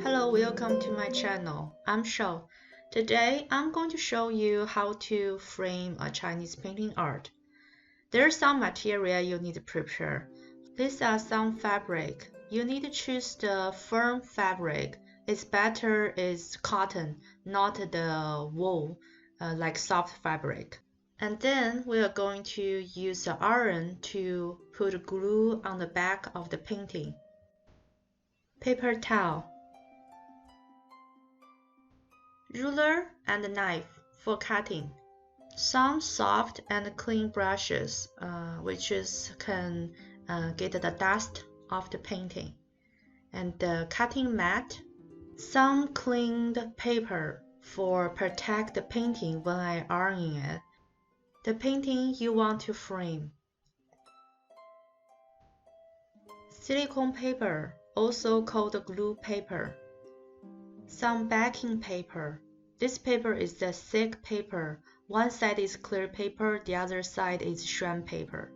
Hello, welcome to my channel. I'm Shou. Today, I'm going to show you how to frame a Chinese painting art. There's some material you need to prepare. These are some fabric. You need to choose the firm fabric. It's better is cotton, not the wool, like soft fabric. And then we are going to use the iron to put glue on the back of the painting. Paper towel. Ruler and knife for cutting. Some soft and clean brushes, which can get the dust off the painting. And the cutting mat. Some cleaned paper for protect the painting when I iron it. The painting you want to frame. Silicone paper, also called glue paper. Some backing paper. This paper is the thick paper. One side is clear paper, the other side is shred paper.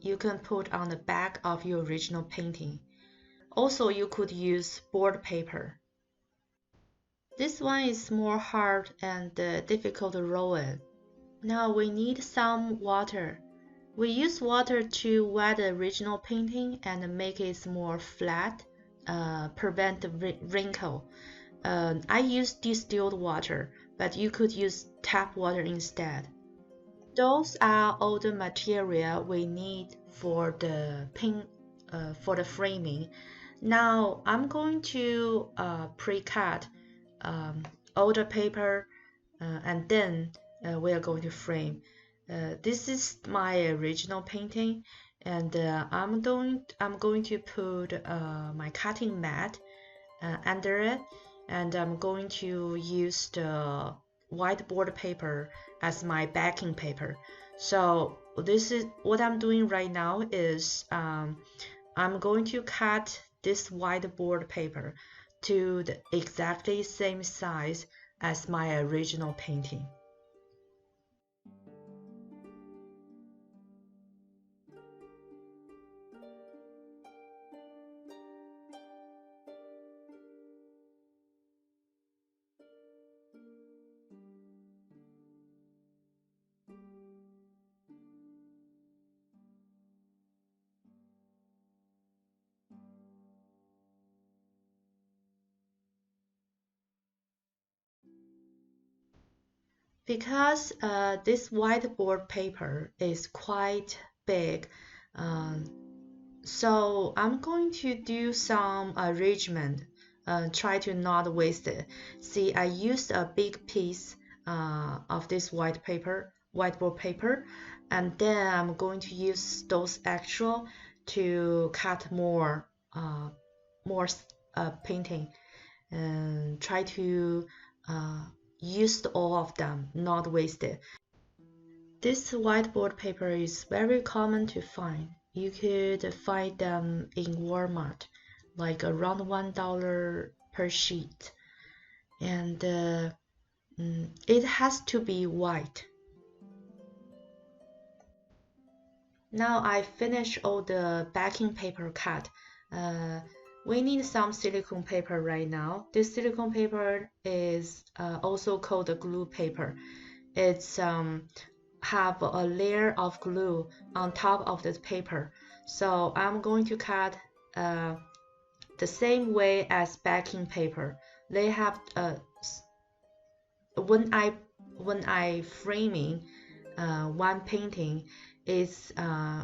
You can put on the back of your original painting. Also, you could use board paper. This one is more hard and difficult to roll in. Now we need some water. We use water to wet the original painting and make it more flat, prevent the wrinkle. I use distilled water, but you could use tap water instead. Those are all the material we need for the framing. Now I'm going to pre-cut all the paper, and then we are going to frame. This is my original painting, and I'm going to put my cutting mat under it. And I'm going to use the whiteboard paper as my backing paper. So this is what I'm doing right now is I'm going to cut this whiteboard paper to the exactly same size as my original painting. Because this whiteboard paper is quite big, so I'm going to do some arrangement, try to not waste it. See, I used a big piece of this whiteboard paper, and then I'm going to use those extra to cut more painting and try to use all of them, not waste it. This whiteboard paper is very common to find. You could find them in Walmart, like around $1 per sheet. And it has to be white. Now I finished all the backing paper cut. We need some silicone paper right now. This silicone paper is also called glue paper. It's have a layer of glue on top of this paper. So I'm going to cut the same way as backing paper. They have when I framing one painting, is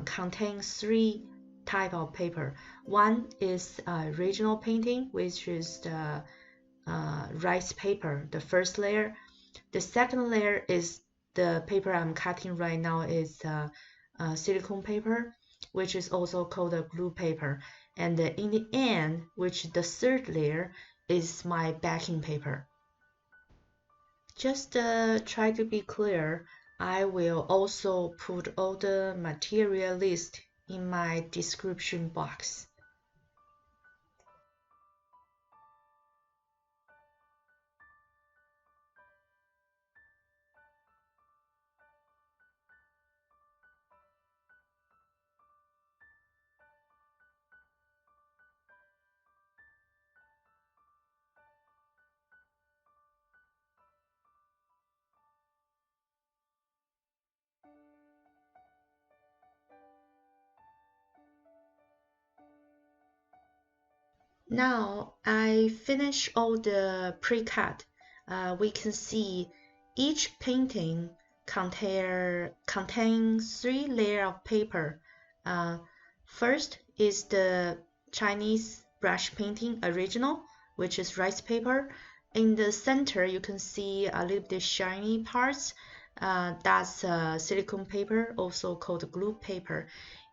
contains three type of paper. One is original painting, which is the rice paper, the first layer. The second layer is the paper I'm cutting right now is silicone paper, which is also called a glue paper. And in the end, which the third layer is my backing paper. Just try to be clear. I will also put all the material list in my description box. Now I finish all the pre-cut. We can see each painting contains 3 layers of paper. First is the Chinese brush painting original, which is rice paper. In the center, you can see a little bit shiny parts. That's silicone paper, also called glue paper.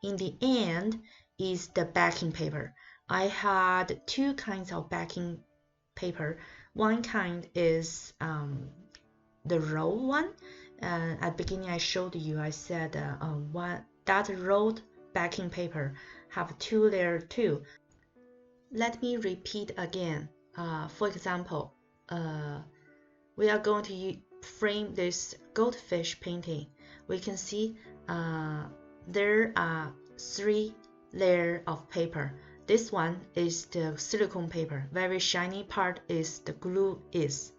In the end is the backing paper. I had 2 kinds of backing paper. One kind is the rolled one. At the beginning I showed you, I said that rolled backing paper have 2 layers too. Let me repeat again. For example, we are going to frame this goldfish painting. We can see there are 3 layers of paper. This one is the silicone paper. Very shiny part is the glue is.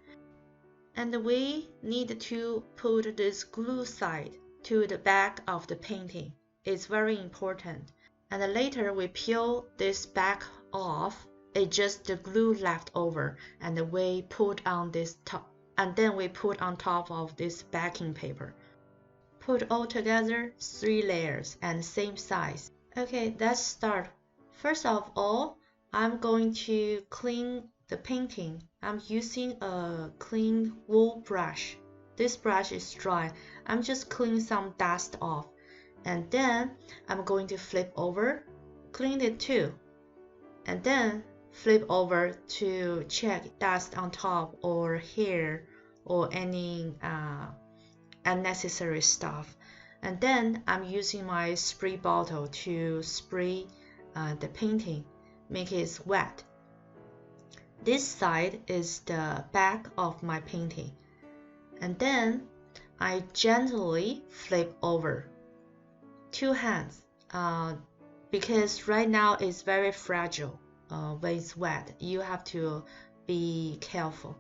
And we need to put this glue side to the back of the painting. It's very important. And later we peel this back off. It's just the glue left over, and we put on this top, and then we put on top of this backing paper. Put all together 3 layers and same size. Okay, let's start. First of all, I'm going to clean the painting. I'm using a clean wool brush. This brush is dry. I'm just cleaning some dust off. And then I'm going to flip over, clean it too. And then flip over to check dust on top or hair or any unnecessary stuff. And then I'm using my spray bottle to spray the painting, make it wet. This side is the back of my painting. And then I gently flip over. 2 hands, because right now it's very fragile. When it's wet, you have to be careful.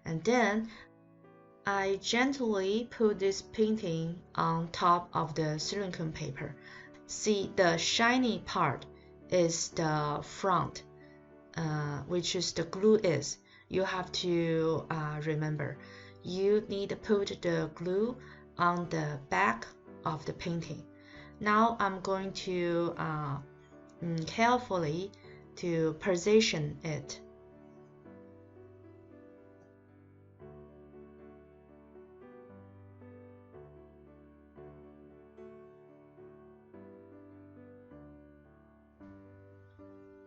And then I gently put this painting on top of the silicone paper. See, the shiny part is the front, which is the glue is. You have to remember, you need to put the glue on the back of the painting. Now I'm going to carefully to position it.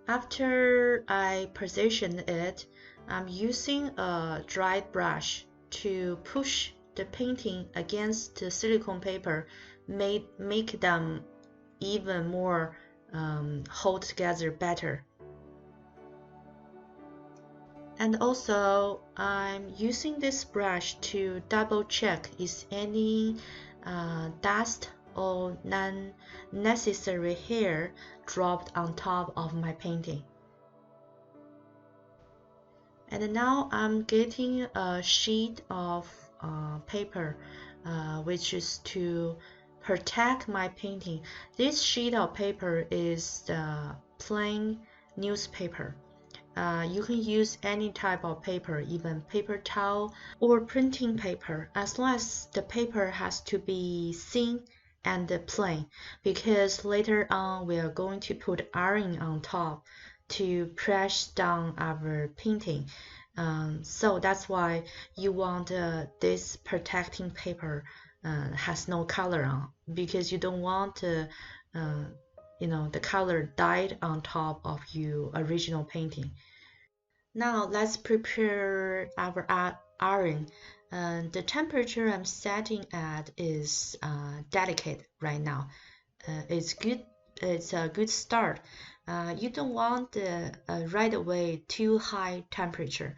After I position it, I'm using a dry brush to push the painting against the silicone paper, make them even more hold together better. And also, I'm using this brush to double check is any dust or non-necessary hair dropped on top of my painting. And now I'm getting a sheet of paper, which is to protect my painting. This sheet of paper is the plain newspaper. You can use any type of paper, even paper towel or printing paper, as long as the paper has to be thin and plain, because later on we are going to put iron on top to press down our painting. So that's why you want this protecting paper has no color on, because you don't want the color dyed on top of your original painting. Now let's prepare our iron. The temperature I'm setting at is delicate right now. It's good. It's a good start. You don't want right away too high temperature.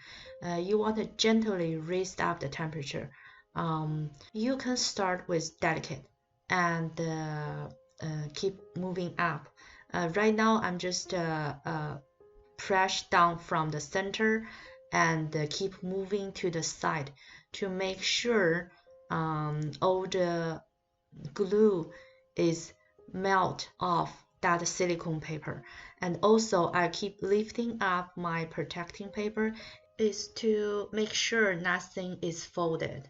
You want to gently raise up the temperature. You can start with delicate and keep moving up. Right now I'm just press down from the center and keep moving to the side to make sure all the glue is melt off that silicone paper. And also I keep lifting up my protecting paper is to make sure nothing is folded.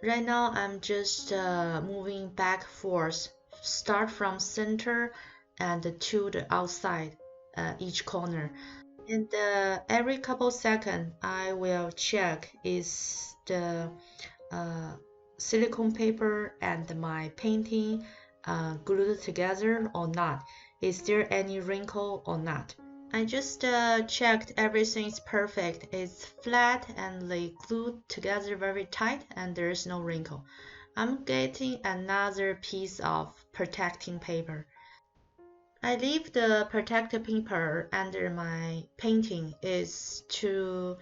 Right now I'm just moving back forth, start from center and to the outside each corner. And every couple seconds I will check is the silicone paper and my painting glued together or not. Is there any wrinkle or not? I just checked everything is perfect. It's flat and they glued together very tight and there's no wrinkle. I'm getting another piece of protecting paper. I leave the protective paper under my painting is to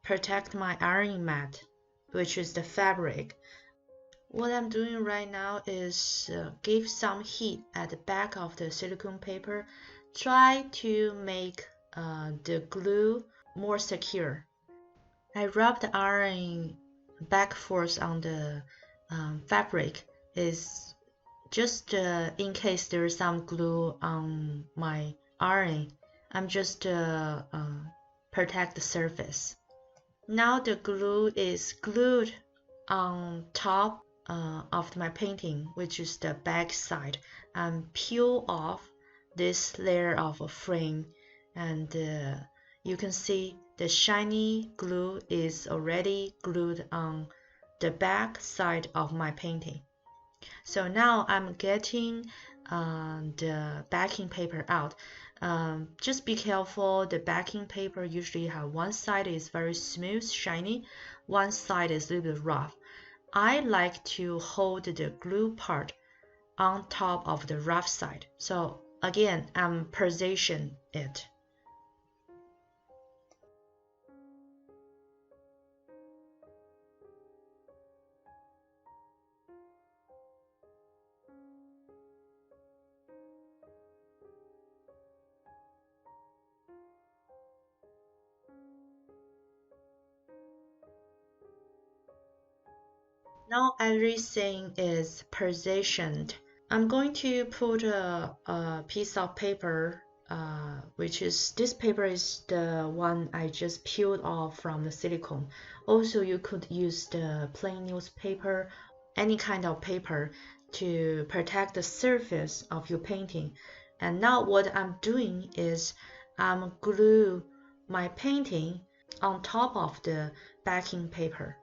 protect my ironing mat, which is the fabric. What I'm doing right now is give some heat at the back of the silicone paper. Try to make the glue more secure. I rub the iron back forth on the fabric is just in case there's some glue on my iron. I'm just protect the surface. Now the glue is glued on top of my painting, which is the back side, and peel off this layer of a frame, and you can see the shiny glue is already glued on the back side of my painting. So now I'm getting the backing paper out. Just be careful, the backing paper usually have one side is very smooth, shiny, one side is a little bit rough. I like to hold the glue part on top of the rough side. So again, I'm position it. Now everything is positioned. I'm going to put a piece of paper, which is this paper is the one I just peeled off from the silicone. Also, you could use the plain newspaper, any kind of paper to protect the surface of your painting. And now what I'm doing is I'm glue my painting on top of the backing paper.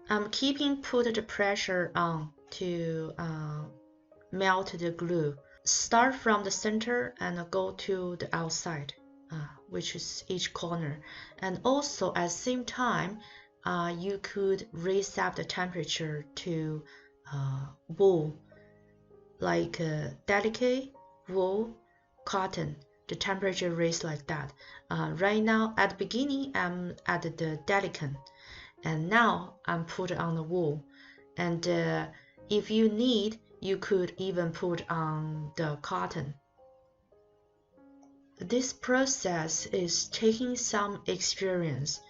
I'm keeping put the pressure on to melt the glue. Start from the center and go to the outside, which is each corner. And also at the same time, you could raise up the temperature to wool, like delicate wool, cotton. The temperature raised like that. Right now, at the beginning, I'm at the delicate. And now I'm put on the wool, and if you need, you could even put on the cotton. This process is taking some experience.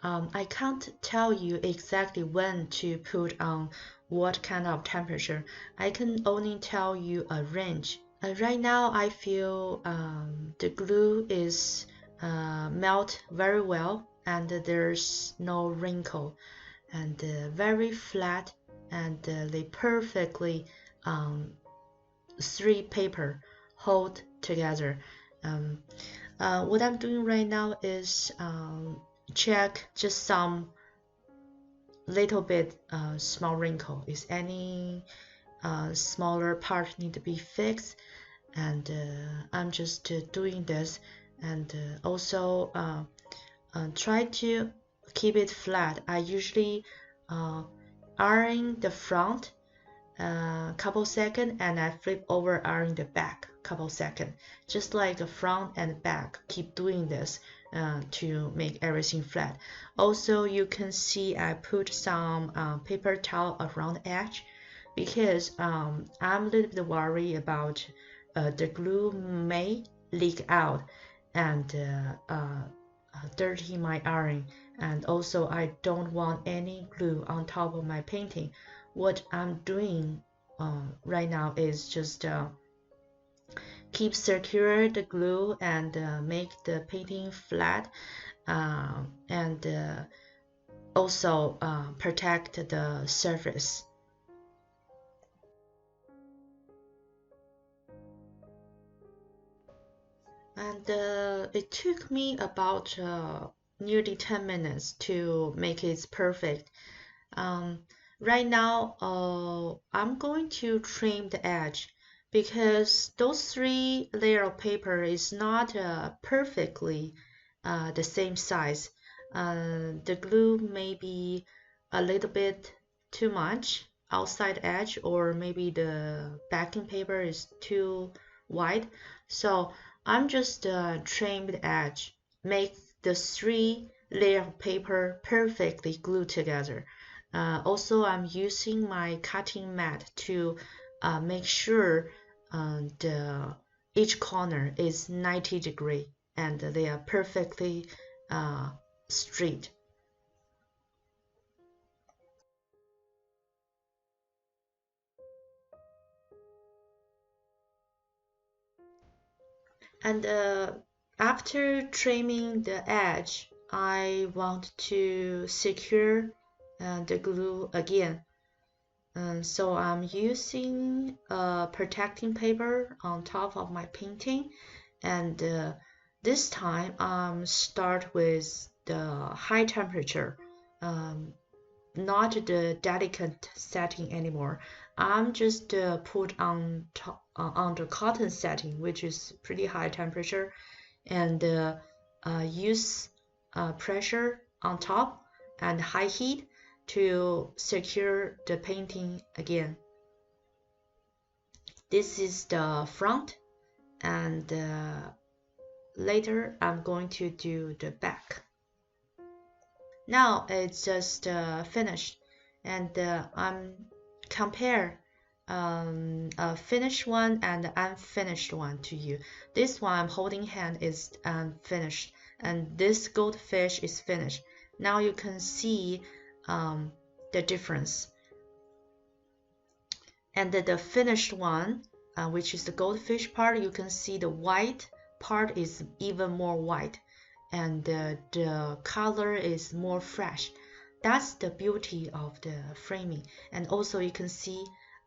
I can't tell you exactly when to put on what kind of temperature. I can only tell you a range. Right now I feel the glue is melt very well and there's no wrinkle and very flat and they perfectly three paper hold together. What I'm doing right now is check just some little bit small wrinkle. Is any smaller part need to be fixed? And I'm just doing this and also try to keep it flat. I usually iron the front couple seconds, and I flip over iron the back couple seconds, just like the front and back. Keep doing this to make everything flat. Also, you can see I put some paper towel around the edge because I'm a little bit worried about the glue may leak out and dirty my iron, and also I don't want any glue on top of my painting. What I'm doing right now is just keep secure the glue and make the painting flat, and also protect the surface. And it took me about nearly 10 minutes to make it perfect. Right now, I'm going to trim the edge because those 3 layers of paper is not perfectly the same size. The glue may be a little bit too much outside edge, or maybe the backing paper is too wide. So I'm just trim the edge, make the 3 layers of paper perfectly glued together. Also, I'm using my cutting mat to make sure each corner is 90 degrees and they are perfectly straight. And after trimming the edge, I want to secure the glue again. So I'm using protecting paper on top of my painting, and this time start with the high temperature, not the delicate setting anymore. I'm just put on the cotton setting, which is pretty high temperature, and use pressure on top and high heat to secure the painting again. This is the front, and later I'm going to do the back. Now it's just finished, and I'm compare a finished one and unfinished one to you. This one I'm holding hand is unfinished, and this goldfish is finished. Now you can see the difference. And the finished one, which is the goldfish part, you can see the white part is even more white, and the color is more fresh. That's the beauty of the framing. And also you can see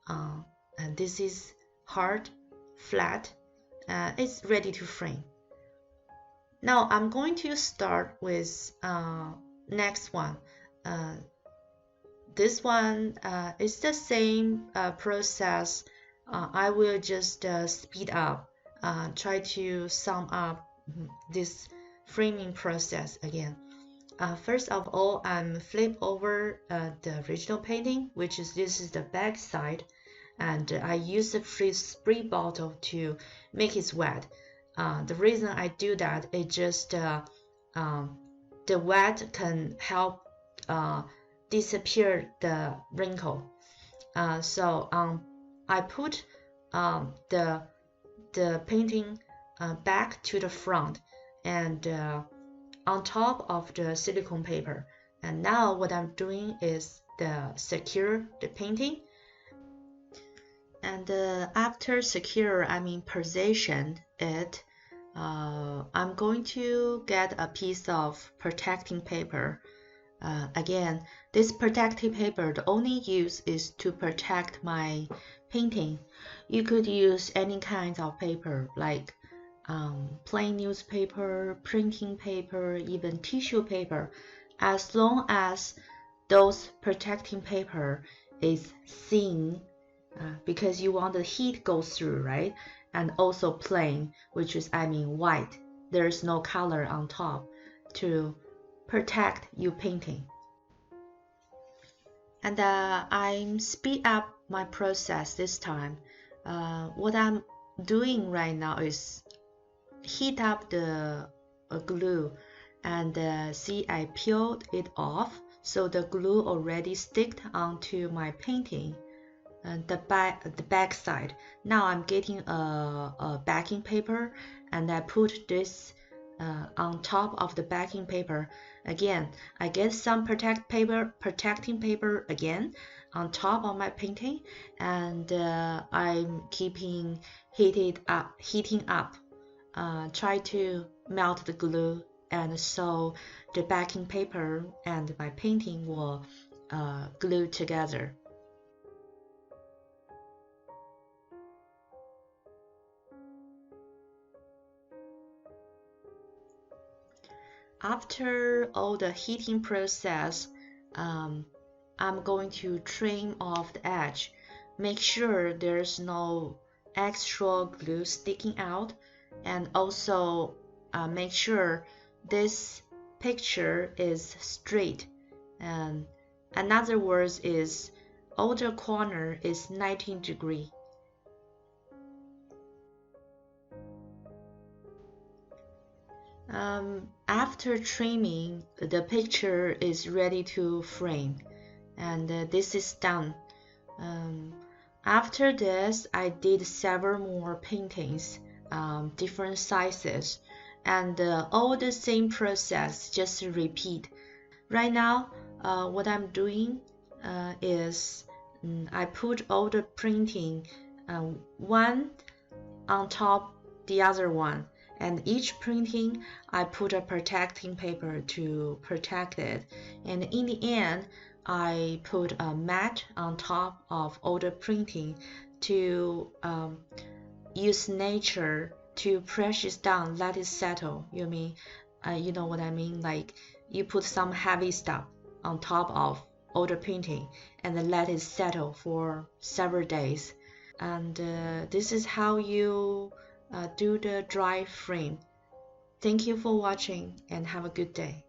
and this is hard, flat, it's ready to frame. Now I'm going to start with next one. This one is the same process. I will just speed up, try to sum up this framing process again. First of all, I'm flip over the original painting, which is this is the back side, and I use the free spray bottle to make it wet. The reason I do that is just the wet can help disappear the wrinkle. So I put the painting back to the front and on top of the silicone paper. And now what I'm doing is secure the painting. And after secure, I mean positioned it, I'm going to get a piece of protecting paper. Again, this protective paper, the only use is to protect my painting. You could use any kind of paper like plain newspaper, printing paper, even tissue paper, as long as those protecting paper is thin, because you want the heat go through, right? And also plain, which is I mean white. There's no color on top to protect your painting. And I'm speed up my process this time. What I'm doing right now is heat up the glue, and see, I peeled it off, so the glue already sticked onto my painting and the back side. Now I'm getting a backing paper, and I put this on top of the backing paper. Again, I get some protecting paper again on top of my painting, and I'm keeping heating up, try to melt the glue, and so the backing paper and my painting will glue together. After all the heating process, um, I'm going to trim off the edge. Make sure there's no extra glue sticking out, and also make sure this picture is straight. And another word is all the corner is 19 degree. After trimming, the picture is ready to frame, and this is done. Um, After this, I did several more paintings, different sizes, and all the same process, just repeat. Right now, what I'm doing is I put all the printing one on top the other one, and each printing I put a protecting paper to protect it, and in the end I put a mat on top of all the printing to use nature to press it down, let it settle. You know what I mean, like you put some heavy stuff on top of all the painting and then let it settle for several days. And this is how you do the dry frame. Thank you for watching and have a good day.